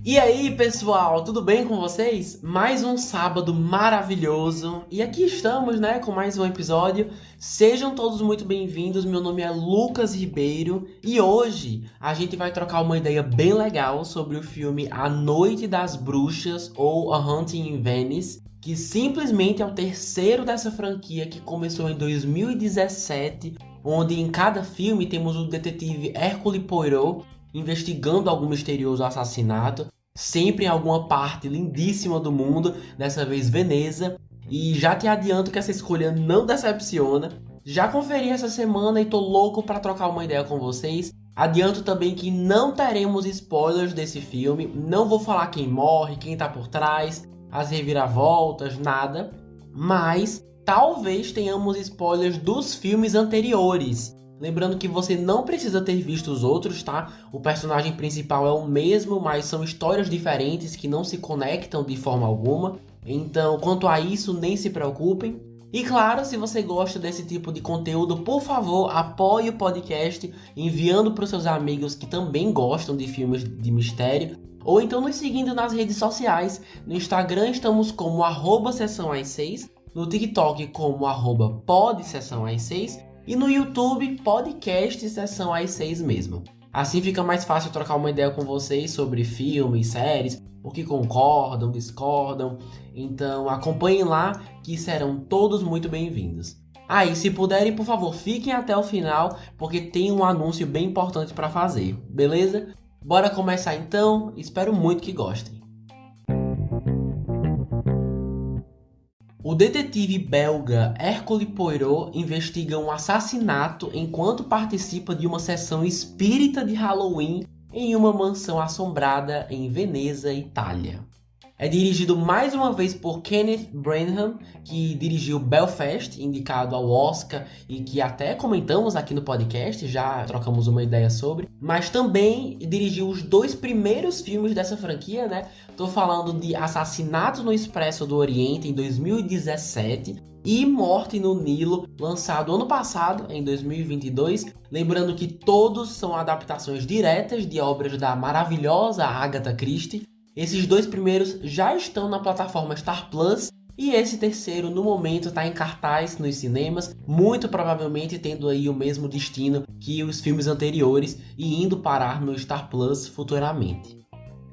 E aí, pessoal, tudo bem com vocês? Mais um sábado maravilhoso e aqui estamos, né, com mais um episódio. Sejam todos muito bem-vindos. Meu nome é Lucas Ribeiro e hoje a gente vai trocar uma ideia bem legal sobre o filme A Noite das Bruxas ou A Haunting in Venice, que simplesmente é o terceiro dessa franquia que começou em 2017, onde em cada filme temos o detetive Hercule Poirot investigando algum misterioso assassinato, sempre em alguma parte lindíssima do mundo, dessa vez Veneza. E já te adianto que essa escolha não decepciona. Já conferi essa semana e tô louco para trocar uma ideia com vocês. Adianto também que não teremos spoilers desse filme, não vou falar quem morre, quem tá por trás, as reviravoltas, nada. Mas talvez tenhamos spoilers dos filmes anteriores. Lembrando que você não precisa ter visto os outros, tá? O personagem principal é o mesmo, mas são histórias diferentes que não se conectam de forma alguma. Então, quanto a isso, nem se preocupem. E claro, se você gosta desse tipo de conteúdo, por favor, apoie o podcast enviando para os seus amigos que também gostam de filmes de mistério. Ou então nos seguindo nas redes sociais. No Instagram estamos como @sessãoas6, no TikTok como @podsessãoas6. E no YouTube, podcast Sessão às 6 mesmo. Assim fica mais fácil trocar uma ideia com vocês sobre filmes, séries, o que concordam, discordam. Então acompanhem lá que serão todos muito bem-vindos. E se puderem, por favor, fiquem até o final, porque tem um anúncio bem importante para fazer, beleza? Bora começar então, espero muito que gostem. O detetive belga Hercule Poirot investiga um assassinato enquanto participa de uma sessão espírita de Halloween em uma mansão assombrada em Veneza, Itália. É dirigido mais uma vez por Kenneth Branagh, que dirigiu Belfast, indicado ao Oscar e que até comentamos aqui no podcast, já trocamos uma ideia sobre. Mas também dirigiu os 2 primeiros filmes dessa franquia, né? Tô falando de Assassinato no Expresso do Oriente, em 2017, e Morte no Nilo, lançado ano passado, em 2022. Lembrando que todos são adaptações diretas de obras da maravilhosa Agatha Christie. Esses 2 primeiros já estão na plataforma Star Plus e esse terceiro no momento está em cartaz nos cinemas, muito provavelmente tendo aí o mesmo destino que os filmes anteriores e indo parar no Star Plus futuramente.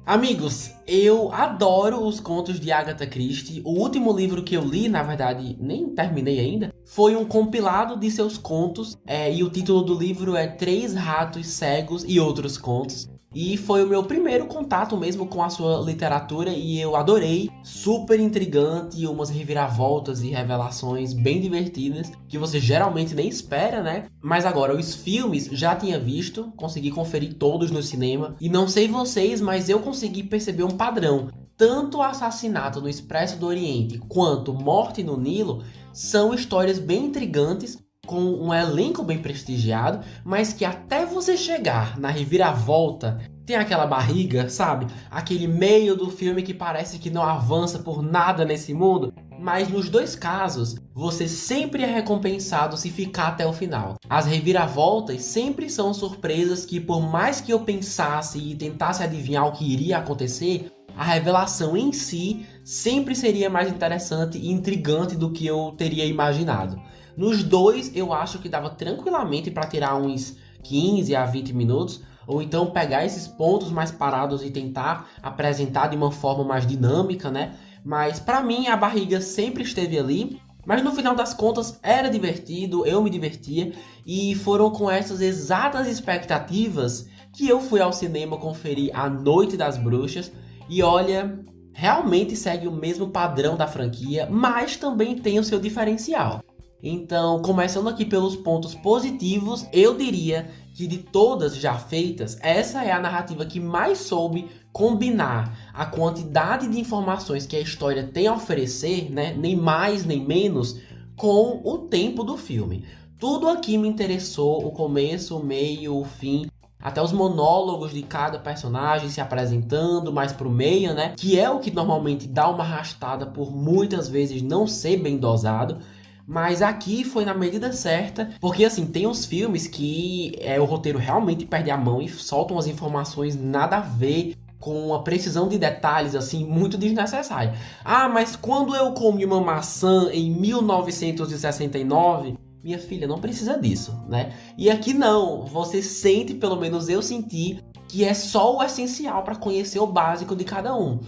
Amigos, eu adoro os contos de Agatha Christie. O último livro que eu li, na verdade, nem terminei ainda, foi um compilado de seus contos, e o título do livro é 3 Ratos Cegos e Outros Contos. E foi o meu primeiro contato mesmo com a sua literatura e eu adorei, super intrigante, umas reviravoltas e revelações bem divertidas que você geralmente nem espera, né? Mas agora, os filmes já tinha visto, consegui conferir todos no cinema e não sei vocês, mas eu consegui perceber um padrão. Tanto Assassinato no Expresso do Oriente quanto Morte no Nilo são histórias bem intrigantes, com um elenco bem prestigiado, mas que até você chegar na reviravolta, tem aquela barriga, sabe? Aquele meio do filme que parece que não avança por nada nesse mundo. Mas nos 2 casos, você sempre é recompensado se ficar até o final. As reviravoltas sempre são surpresas que, por mais que eu pensasse e tentasse adivinhar o que iria acontecer, a revelação em si sempre seria mais interessante e intrigante do que eu teria imaginado. Nos 2, eu acho que dava tranquilamente para tirar uns 15 a 20 minutos, ou então pegar esses pontos mais parados e tentar apresentar de uma forma mais dinâmica, né? Mas para mim a barriga sempre esteve ali, mas no final das contas era divertido, eu me divertia, e foram com essas exatas expectativas que eu fui ao cinema conferir A Noite das Bruxas, e olha, realmente segue o mesmo padrão da franquia, mas também tem o seu diferencial. Então, começando aqui pelos pontos positivos, eu diria que de todas já feitas, essa é a narrativa que mais soube combinar a quantidade de informações que a história tem a oferecer, né, nem mais nem menos, com o tempo do filme. Tudo aqui me interessou, o começo, o meio, o fim, até os monólogos de cada personagem se apresentando mais pro meio, né? Que é o que normalmente dá uma arrastada por muitas vezes não ser bem dosado. Mas aqui foi na medida certa, porque assim, tem uns filmes que o roteiro realmente perde a mão e soltam as informações nada a ver, com uma precisão de detalhes assim muito desnecessária. Ah, mas quando eu comi uma maçã em 1969, minha filha, não precisa disso, né? E aqui não, você sente, pelo menos eu senti, que é só o essencial para conhecer o básico de cada um.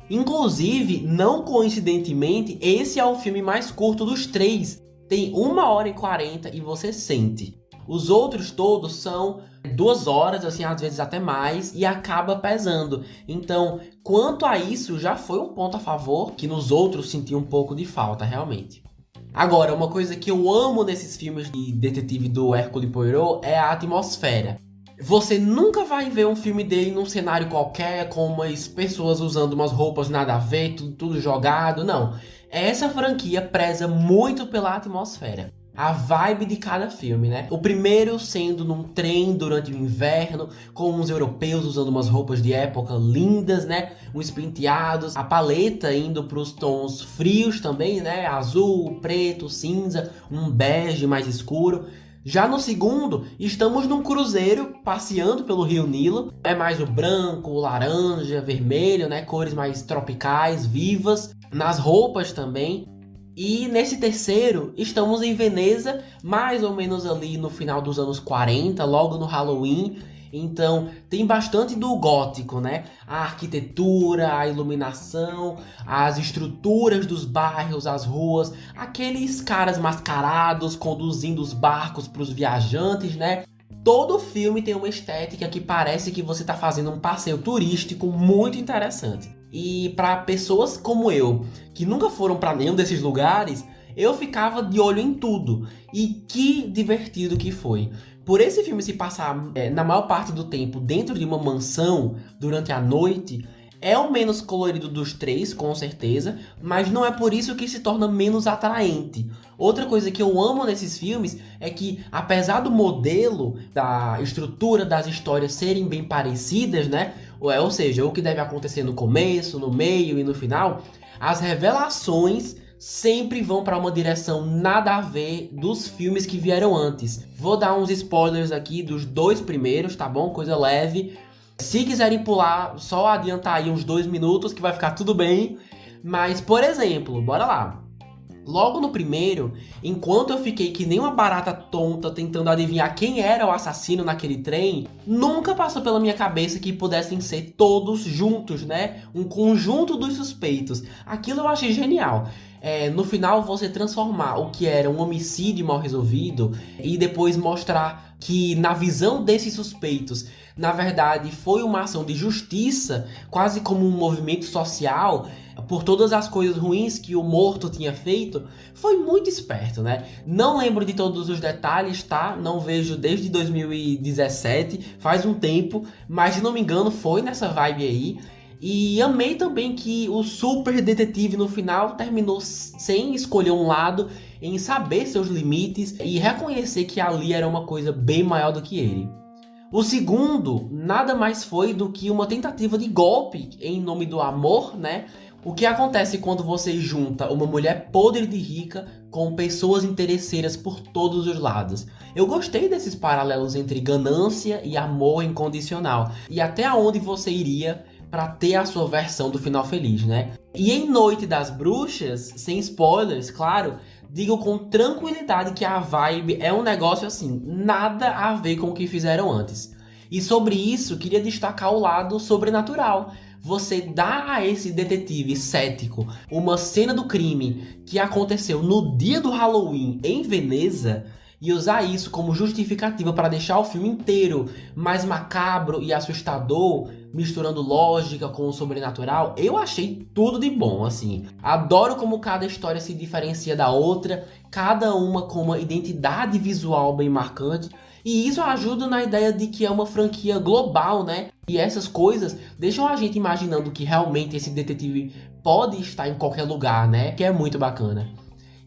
Inclusive, não coincidentemente, esse é o filme mais curto dos três. Tem 1h40 e você sente. Os outros todos são 2 horas, assim, às vezes até mais, e acaba pesando. Então, quanto a isso, já foi um ponto a favor, que nos outros senti um pouco de falta, realmente. Agora, uma coisa que eu amo nesses filmes de detetive do Hercule Poirot é a atmosfera. Você nunca vai ver um filme dele num cenário qualquer, com umas pessoas usando umas roupas nada a ver, tudo jogado, não. Essa franquia preza muito pela atmosfera. A vibe de cada filme, né? O primeiro sendo num trem durante o inverno, com uns europeus usando umas roupas de época lindas, né? Uns penteados, a paleta indo para os tons frios também, né? Azul, preto, cinza, um bege mais escuro. Já no segundo, estamos num cruzeiro passeando pelo Rio Nilo. É mais o branco, o laranja, vermelho, né? Cores mais tropicais, vivas. Nas roupas também. E nesse terceiro, estamos em Veneza, mais ou menos ali no final dos anos 40, logo no Halloween. Então, tem bastante do gótico, né? A arquitetura, a iluminação, as estruturas dos bairros, as ruas, aqueles caras mascarados conduzindo os barcos para os viajantes, né? Todo filme tem uma estética que parece que você está fazendo um passeio turístico muito interessante. E para pessoas como eu, que nunca foram para nenhum desses lugares, eu ficava de olho em tudo. E que divertido que foi. Por esse filme se passar na maior parte do tempo dentro de uma mansão durante a noite, é o menos colorido dos três, com certeza, mas não é por isso que se torna menos atraente. Outra coisa que eu amo nesses filmes é que, apesar do modelo, da estrutura das histórias serem bem parecidas, né? Ou seja, o que deve acontecer no começo, no meio e no final, as revelações sempre vão para uma direção nada a ver dos filmes que vieram antes. Vou dar uns spoilers aqui dos 2 primeiros, tá bom? Coisa leve. Se quiserem pular, só adiantar aí uns 2 minutos que vai ficar tudo bem. Mas, por exemplo, bora lá. Logo no primeiro, enquanto eu fiquei que nem uma barata tonta tentando adivinhar quem era o assassino naquele trem, nunca passou pela minha cabeça que pudessem ser todos juntos, né? Um conjunto dos suspeitos. Aquilo eu achei genial. No final, você transformar o que era um homicídio mal resolvido e depois mostrar que, na visão desses suspeitos, na verdade foi uma ação de justiça, quase como um movimento social, por todas as coisas ruins que o morto tinha feito, foi muito esperto, né? Não lembro de todos os detalhes, tá? Não vejo desde 2017, faz um tempo, mas se não me engano foi nessa vibe aí. E amei também que o super detetive no final terminou sem escolher um lado, em saber seus limites e reconhecer que ali era uma coisa bem maior do que ele. O segundo nada mais foi do que uma tentativa de golpe em nome do amor, né? O que acontece quando você junta uma mulher podre de rica com pessoas interesseiras por todos os lados. Eu gostei desses paralelos entre ganância e amor incondicional. E até onde você iria para ter a sua versão do final feliz, né? E em Noite das Bruxas, sem spoilers, claro, digo com tranquilidade que a vibe é um negócio assim, nada a ver com o que fizeram antes. E sobre isso, queria destacar o lado sobrenatural. Você dá a esse detetive cético uma cena do crime que aconteceu no dia do Halloween em Veneza e usar isso como justificativa para deixar o filme inteiro mais macabro e assustador, misturando lógica com o sobrenatural, eu achei tudo de bom, assim. Adoro como cada história se diferencia da outra, cada uma com uma identidade visual bem marcante, e isso ajuda na ideia de que é uma franquia global, né? E essas coisas deixam a gente imaginando que realmente esse detetive pode estar em qualquer lugar, né? Que é muito bacana.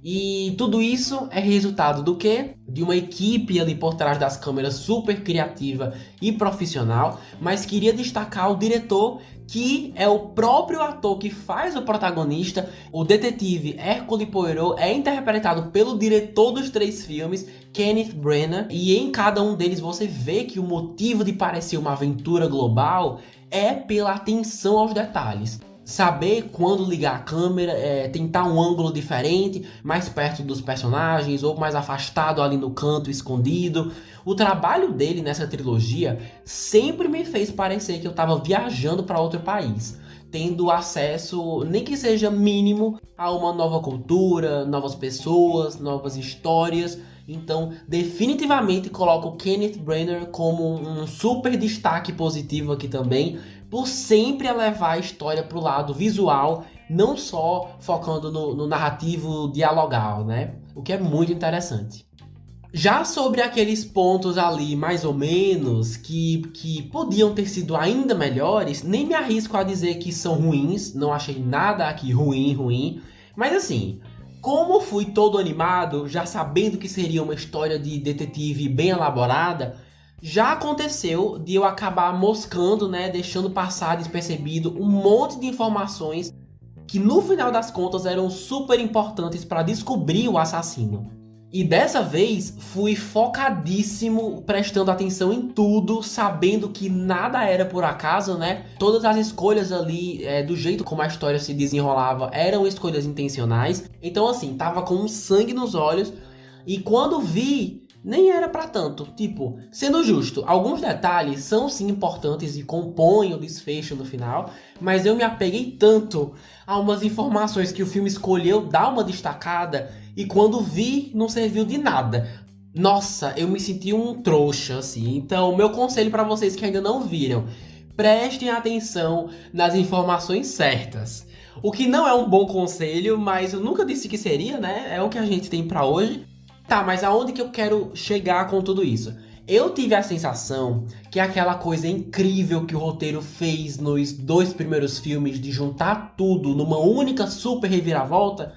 E tudo isso é resultado do quê? De uma equipe ali por trás das câmeras super criativa e profissional, mas queria destacar o diretor, que é o próprio ator que faz o protagonista. O detetive Hercule Poirot é interpretado pelo diretor dos 3 filmes, Kenneth Branagh, e em cada um deles você vê que o motivo de parecer uma aventura global é pela atenção aos detalhes. Saber quando ligar a câmera, tentar um ângulo diferente, mais perto dos personagens ou mais afastado ali no canto, escondido. O trabalho dele nessa trilogia sempre me fez parecer que eu estava viajando para outro país, tendo acesso, nem que seja mínimo, a uma nova cultura, novas pessoas, novas histórias. Então, definitivamente coloco o Kenneth Branagh como um super destaque positivo aqui também, por sempre elevar a história para o lado visual, não só focando no narrativo dialogal, né? O que é muito interessante. Já sobre aqueles pontos ali, mais ou menos, que podiam ter sido ainda melhores, nem me arrisco a dizer que são ruins, não achei nada aqui ruim, mas assim, como fui todo animado, já sabendo que seria uma história de detetive bem elaborada, já aconteceu de eu acabar moscando, né, deixando passar despercebido um monte de informações que no final das contas eram super importantes para descobrir o assassino. E dessa vez fui focadíssimo, prestando atenção em tudo, sabendo que nada era por acaso, né? Todas as escolhas ali, do jeito como a história se desenrolava, eram escolhas intencionais. Então assim, tava com um sangue nos olhos, e quando vi, nem era pra tanto. Tipo, sendo justo, alguns detalhes são sim importantes e compõem o desfecho no final, mas eu me apeguei tanto a umas informações que o filme escolheu dar uma destacada, e quando vi, não serviu de nada. Nossa, eu me senti um trouxa, assim. Então, meu conselho pra vocês que ainda não viram: prestem atenção nas informações certas. O que não é um bom conselho, mas eu nunca disse que seria, né? É o que a gente tem pra hoje. Tá, mas aonde que eu quero chegar com tudo isso? Eu tive a sensação que aquela coisa incrível que o roteiro fez nos 2 primeiros filmes, de juntar tudo numa única super reviravolta,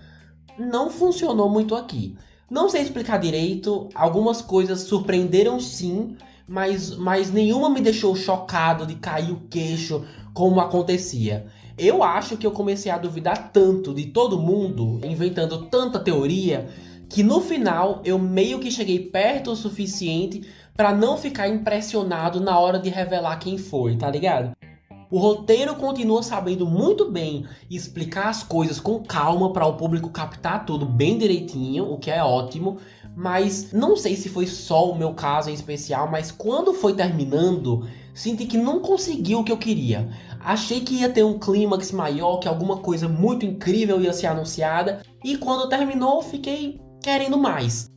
não funcionou muito aqui. Não sei explicar direito, algumas coisas surpreenderam sim, mas nenhuma me deixou chocado de cair o queixo como acontecia. Eu acho que eu comecei a duvidar tanto de todo mundo, inventando tanta teoria, que no final eu meio que cheguei perto o suficiente pra não ficar impressionado na hora de revelar quem foi, tá ligado? O roteiro continua sabendo muito bem explicar as coisas com calma para o público captar tudo bem direitinho, o que é ótimo, mas não sei se foi só o meu caso em especial, mas quando foi terminando, senti que não conseguiu o que eu queria. Achei que ia ter um clímax maior, que alguma coisa muito incrível ia ser anunciada, e quando terminou, fiquei querendo mais.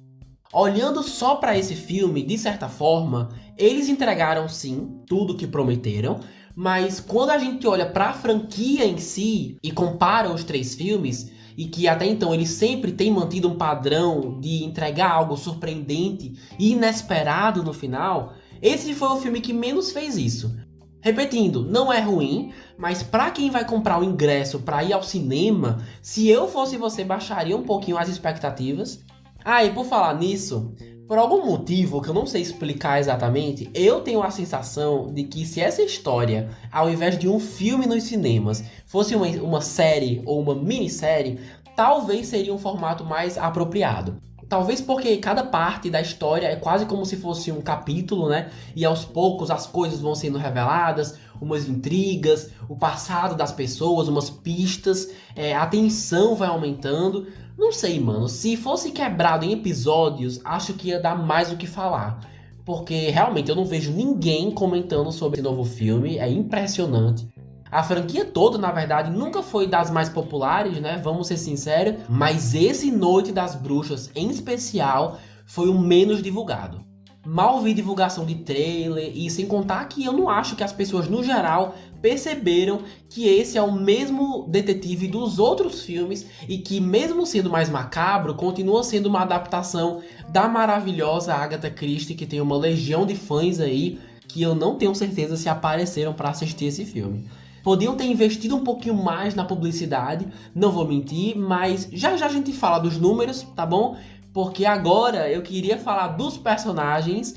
Olhando só para esse filme, de certa forma, eles entregaram sim tudo que prometeram, mas quando a gente olha para a franquia em si e compara os 3 filmes, e que até então eles sempre têm mantido um padrão de entregar algo surpreendente e inesperado no final, esse foi o filme que menos fez isso. Repetindo, não é ruim, mas para quem vai comprar o ingresso para ir ao cinema, se eu fosse você, baixaria um pouquinho as expectativas. Ah, e por falar nisso, por algum motivo que eu não sei explicar exatamente, eu tenho a sensação de que se essa história, ao invés de um filme nos cinemas, fosse uma série ou uma minissérie, talvez seria um formato mais apropriado. Talvez porque cada parte da história é quase como se fosse um capítulo, né? E aos poucos as coisas vão sendo reveladas, umas intrigas, o passado das pessoas, umas pistas, a tensão vai aumentando. Não sei, mano, se fosse quebrado em episódios, acho que ia dar mais o que falar. Porque realmente eu não vejo ninguém comentando sobre esse novo filme, é impressionante. A franquia toda, na verdade, nunca foi das mais populares, né? Vamos ser sinceros. Mas esse Noite das Bruxas, em especial, foi o menos divulgado. Mal vi divulgação de trailer, e sem contar que eu não acho que as pessoas, no geral, perceberam que esse é o mesmo detetive dos outros filmes e que, mesmo sendo mais macabro, continua sendo uma adaptação da maravilhosa Agatha Christie, que tem uma legião de fãs aí, que eu não tenho certeza se apareceram para assistir esse filme. Podiam ter investido um pouquinho mais na publicidade, não vou mentir, mas já já a gente fala dos números, tá bom? Porque agora eu queria falar dos personagens.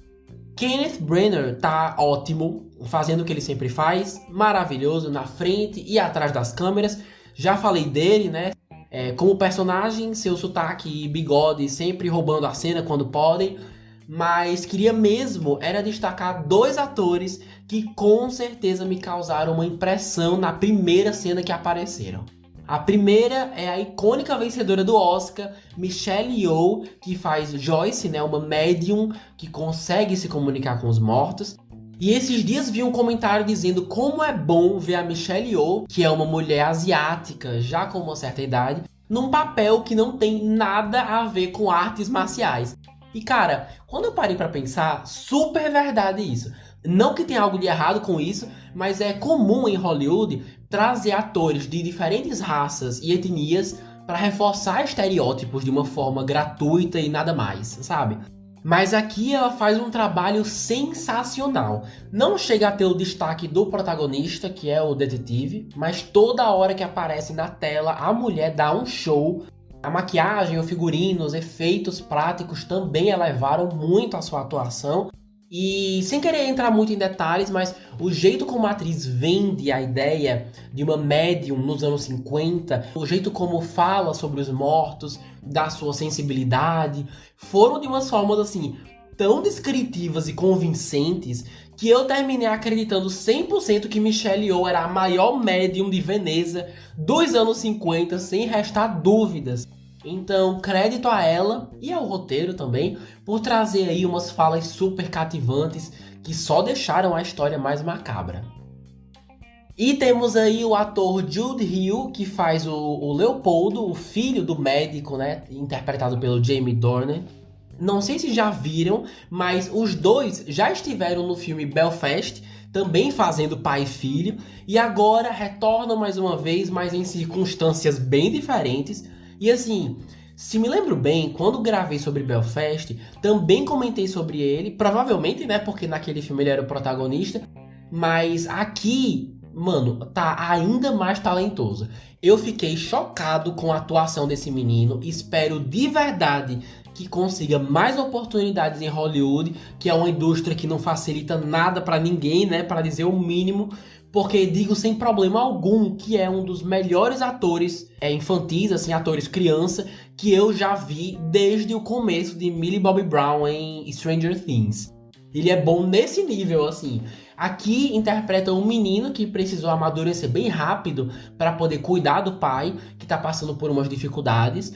Kenneth Branagh tá ótimo, fazendo o que ele sempre faz, maravilhoso na frente e atrás das câmeras. Já falei dele, né? Como personagem, seu sotaque e bigode sempre roubando a cena quando podem. Mas queria mesmo era destacar 2 atores que com certeza me causaram uma impressão na primeira cena que apareceram. A primeira é a icônica vencedora do Oscar, Michelle Yeoh, que faz Joyce, né, uma médium que consegue se comunicar com os mortos. E esses dias vi um comentário dizendo como é bom ver a Michelle Yeoh, que é uma mulher asiática já com uma certa idade, num papel que não tem nada a ver com artes marciais. E cara, quando eu parei pra pensar, super verdade isso. Não que tenha algo de errado com isso, mas é comum em Hollywood trazer atores de diferentes raças e etnias para reforçar estereótipos de uma forma gratuita e nada mais, sabe? Mas aqui ela faz um trabalho sensacional. Não chega a ter o destaque do protagonista, que é o detetive, mas toda hora que aparece na tela, a mulher dá um show. A maquiagem, o figurino, os efeitos práticos também elevaram muito a sua atuação. E sem querer entrar muito em detalhes, mas o jeito como a atriz vende a ideia de uma médium nos anos 50, o jeito como fala sobre os mortos, da sua sensibilidade, foram de umas formas assim tão descritivas e convincentes que eu terminei acreditando 100% que Michelle Yeoh era a maior médium de Veneza dos anos 50, sem restar dúvidas. Então, crédito a ela e ao roteiro também por trazer aí umas falas super cativantes que só deixaram a história mais macabra. E temos aí o ator Jude Hill, que faz o Leopoldo, o filho do médico, né, interpretado pelo Jamie Dornan. Não sei se já viram, mas os dois já estiveram no filme Belfast, também fazendo pai e filho, e agora retornam mais uma vez, mas em circunstâncias bem diferentes. E assim, se me lembro bem, quando gravei sobre Belfast, também comentei sobre ele, provavelmente, né, porque naquele filme ele era o protagonista, mas aqui, mano, tá ainda mais talentoso. Eu fiquei chocado com a atuação desse menino, espero de verdade que consiga mais oportunidades em Hollywood, que é uma indústria que não facilita nada pra ninguém, né, para dizer o mínimo. Porque digo sem problema algum que é um dos melhores atores infantis, assim, atores criança, que eu já vi desde o começo de Millie Bobby Brown em Stranger Things. Ele é bom nesse nível, assim. Aqui interpreta um menino que precisou amadurecer bem rápido para poder cuidar do pai, que está passando por umas dificuldades.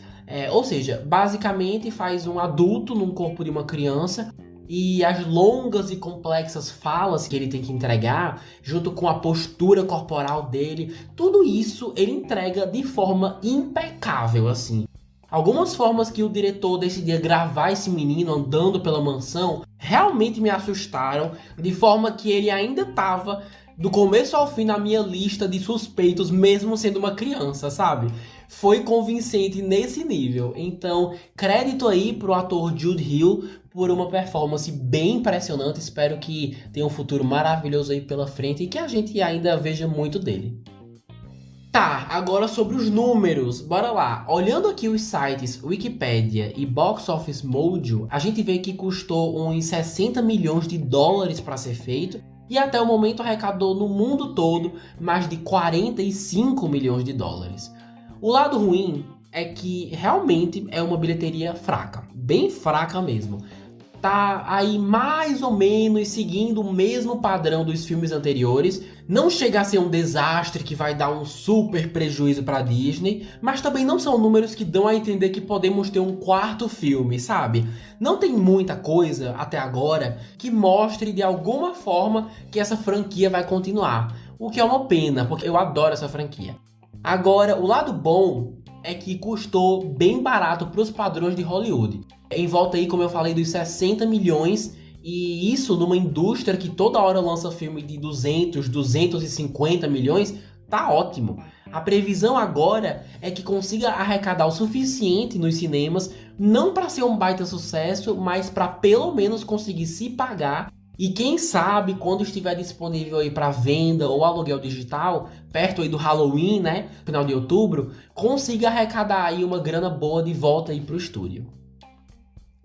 Ou seja, basicamente faz um adulto num corpo de uma criança. E as longas e complexas falas que ele tem que entregar, junto com a postura corporal dele, tudo isso ele entrega de forma impecável, assim. Algumas formas que o diretor decidia gravar esse menino andando pela mansão realmente me assustaram, de forma que ele ainda estava do começo ao fim na minha lista de suspeitos, mesmo sendo uma criança, sabe? Foi convincente nesse nível. Então, crédito aí pro ator Jude Hill por uma performance bem impressionante. Espero que tenha um futuro maravilhoso aí pela frente e que a gente ainda veja muito dele. Tá, agora sobre os números, bora lá. Olhando aqui os sites Wikipedia e Box Office Mojo, a gente vê que custou uns 60 milhões de dólares para ser feito e até o momento arrecadou no mundo todo mais de 45 milhões de dólares. O lado ruim é que realmente é uma bilheteria fraca, bem fraca mesmo. Tá aí mais ou menos seguindo o mesmo padrão dos filmes anteriores. Não chega a ser um desastre que vai dar um super prejuízo para Disney, mas também não são números que dão a entender que podemos ter um quarto filme, sabe? Não tem muita coisa até agora que mostre de alguma forma que essa franquia vai continuar, o que é uma pena, porque eu adoro essa franquia. Agora, o lado bom é que custou bem barato para os padrões de Hollywood. Em volta aí, como eu falei, dos 60 milhões, e isso numa indústria que toda hora lança filme de 200, 250 milhões, tá ótimo. A previsão agora é que consiga arrecadar o suficiente nos cinemas, não para ser um baita sucesso, mas para pelo menos conseguir se pagar E quem sabe, quando estiver disponível aí para venda ou aluguel digital, perto aí do Halloween, né, final de outubro, consiga arrecadar aí uma grana boa de volta aí pro estúdio.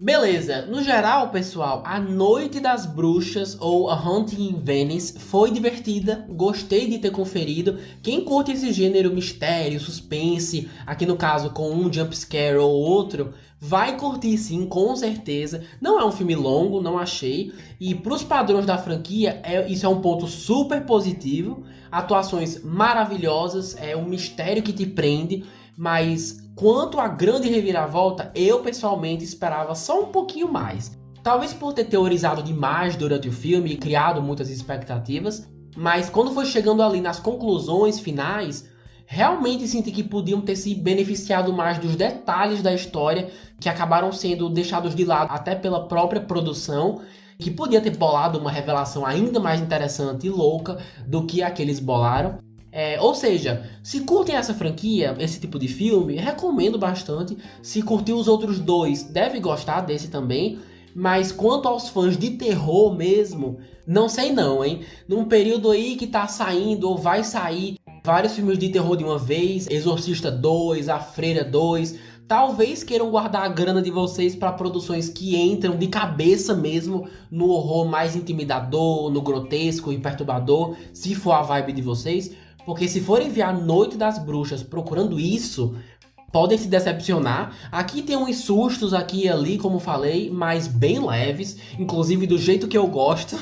Beleza, no geral, pessoal, A Noite das Bruxas ou A Haunting in Venice foi divertida, gostei de ter conferido. Quem curte esse gênero mistério, suspense, aqui no caso com um jumpscare ou outro, vai curtir sim, com certeza. Não é um filme longo, não achei, e pros padrões da franquia, isso é um ponto super positivo. Atuações maravilhosas, é um mistério que te prende, mas quanto à grande reviravolta, eu pessoalmente esperava só um pouquinho mais. Talvez por ter teorizado demais durante o filme e criado muitas expectativas, mas quando foi chegando ali nas conclusões finais, realmente senti que podiam ter se beneficiado mais dos detalhes da história que acabaram sendo deixados de lado até pela própria produção, que podia ter bolado uma revelação ainda mais interessante e louca do que a que eles bolaram. Ou seja, se curtem essa franquia, esse tipo de filme, recomendo bastante. Se curtir os outros dois, deve gostar desse também. Mas quanto aos fãs de terror mesmo, não sei não, hein? Num período aí que tá saindo ou vai sair vários filmes de terror de uma vez, Exorcista 2, A Freira 2, talvez queiram guardar a grana de vocês para produções que entram de cabeça mesmo no horror mais intimidador, no grotesco e perturbador, se for a vibe de vocês. Porque se forem ver A Noite das Bruxas procurando isso, podem se decepcionar. Aqui tem uns sustos aqui e ali, como falei, mas bem leves, inclusive do jeito que eu gosto,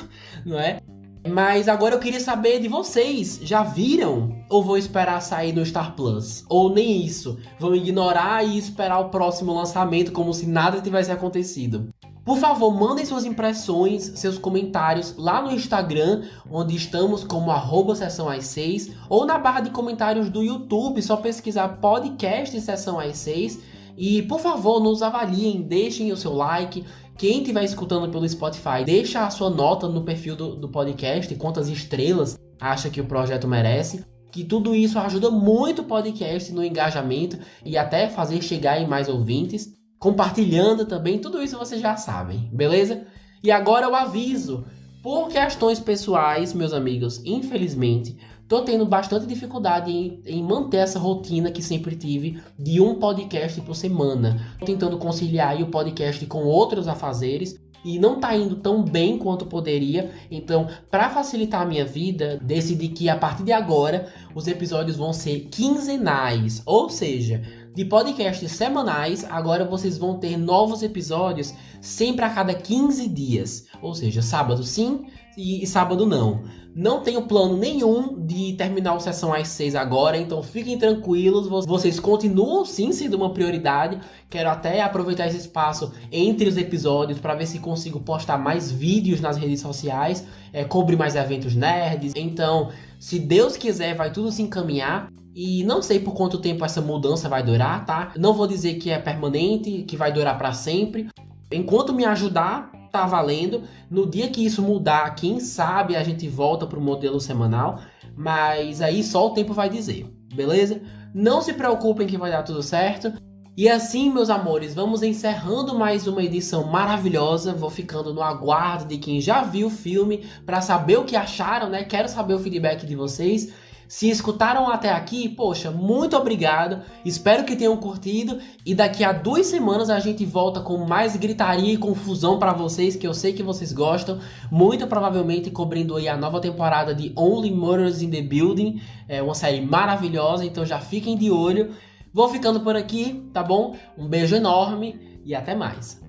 não é? Mas agora eu queria saber de vocês, já viram? Ou vou esperar sair no Star Plus? Ou nem isso, vão ignorar e esperar o próximo lançamento como se nada tivesse acontecido? Por favor, mandem suas impressões, seus comentários lá no Instagram, onde estamos como @sessãoas6, ou na barra de comentários do YouTube, só pesquisar podcast Sessão às 6. E por favor, nos avaliem, deixem o seu like. Quem estiver escutando pelo Spotify, deixa a sua nota no perfil do podcast, quantas estrelas acha que o projeto merece. Que tudo isso ajuda muito o podcast no engajamento e até fazer chegar em mais ouvintes. Compartilhando também, tudo isso vocês já sabem, beleza? E agora eu aviso, por questões pessoais, meus amigos, infelizmente, tô tendo bastante dificuldade em manter essa rotina que sempre tive de um podcast por semana. Tô tentando conciliar aí o podcast com outros afazeres e não tá indo tão bem quanto poderia. Então, para facilitar a minha vida, decidi que a partir de agora os episódios vão ser quinzenais, ou seja, de podcasts semanais, agora vocês vão ter novos episódios sempre a cada 15 dias. Ou seja, sábado sim e sábado não. Não tenho plano nenhum de terminar o Sessão às 6 agora, então fiquem tranquilos, vocês continuam sim sendo uma prioridade. Quero até aproveitar esse espaço entre os episódios para ver se consigo postar mais vídeos nas redes sociais, cobrir mais eventos nerds. Então, se Deus quiser, vai tudo se encaminhar. E não sei por quanto tempo essa mudança vai durar, tá? Não vou dizer que é permanente, que vai durar para sempre. Enquanto me ajudar, tá valendo. No dia que isso mudar, quem sabe a gente volta pro modelo semanal. Mas aí só o tempo vai dizer, beleza? Não se preocupem que vai dar tudo certo. E assim, meus amores, vamos encerrando mais uma edição maravilhosa. Vou ficando no aguardo de quem já viu o filme para saber o que acharam, né? Quero saber o feedback de vocês. Se escutaram até aqui, poxa, muito obrigado. Espero que tenham curtido. E daqui a 2 semanas a gente volta com mais gritaria e confusão para vocês, que eu sei que vocês gostam. Muito provavelmente cobrindo aí a nova temporada de Only Murders in the Building. É uma série maravilhosa, então já fiquem de olho. Vou ficando por aqui, tá bom? Um beijo enorme e até mais.